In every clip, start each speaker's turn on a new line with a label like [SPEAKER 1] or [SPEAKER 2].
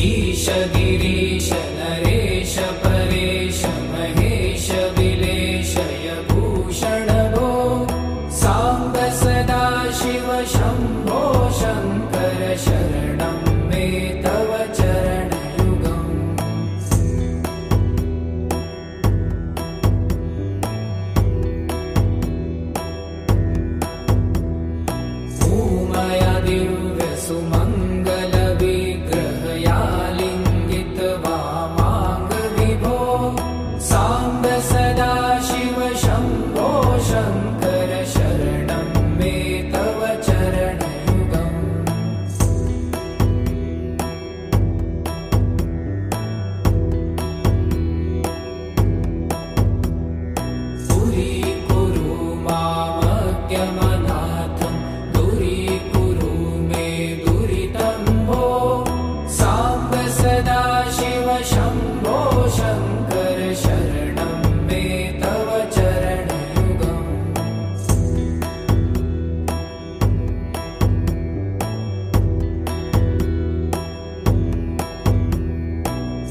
[SPEAKER 1] ईश गिरीश नरेश परेश महेश विलेशय भूषण भो साम्ब सदा शिव शम्भो शङ्कर शरणं मे तव चरणयुगम्। भूमया दिव्य सुमङ्गल विग्रहयालिङ्गित वामाङ्ग विभो साम्ब सदा शिव शम्भो शङ्कर शरणं मे तव चरणयुगम्। दूरीकुरु मामज्ञमनाथं दूरीकुरु मे दुरितं भो साम्ब सदा शिव शम्भो शङ्कर शरणं मे तव चरणयुगम्।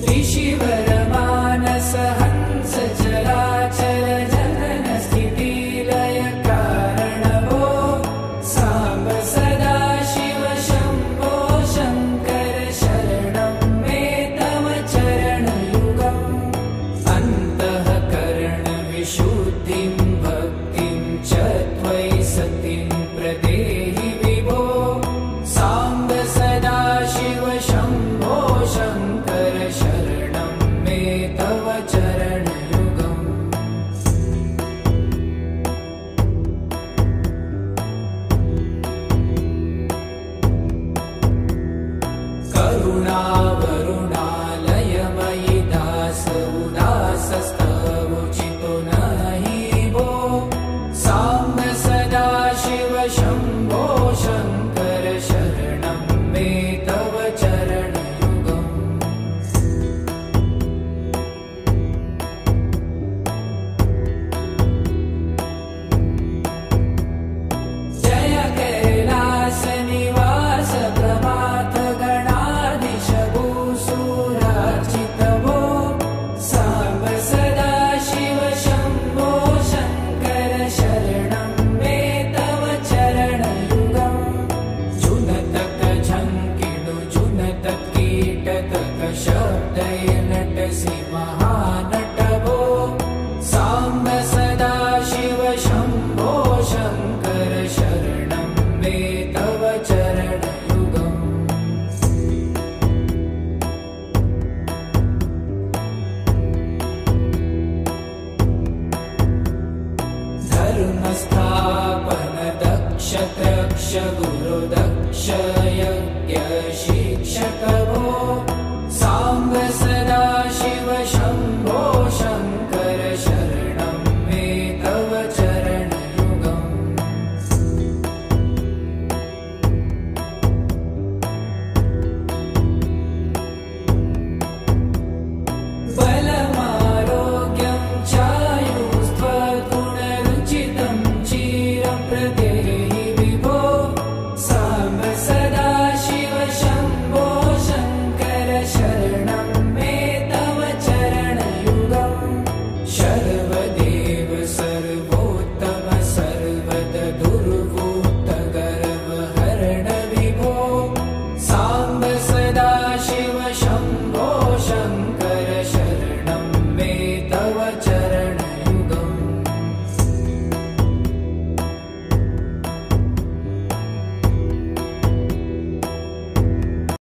[SPEAKER 1] ऋषिवर मानस हंस चराचर जनन स्थिति लय कारण भो साम्ब सदा शिव शम्भो शङ्कर शरणं मे तव चरणयुगम्। अन्तःकरण विशुद्धिं भक्तिं च त्वयि सतिं प्रदेहि विभो साम्ब सदा शिव शम्भो शङ्कर शरणं मे तव चरणयुगम्। करुणावरुणालयमयि दास उदासस्तवोचितो नहि भो साम्ब सदा शिव शम्भो शङ्कर शरणं मे तव चरणयुगम्। जय कैलास निवास प्रभात गणाधीश भूसुरार्चित भो साम्ब सदा शिव शम्भो शङ्कर शरणं मे तव चरणयुगम्। जुनतक झङ्किणु जुनत कीटतक शब्दैर्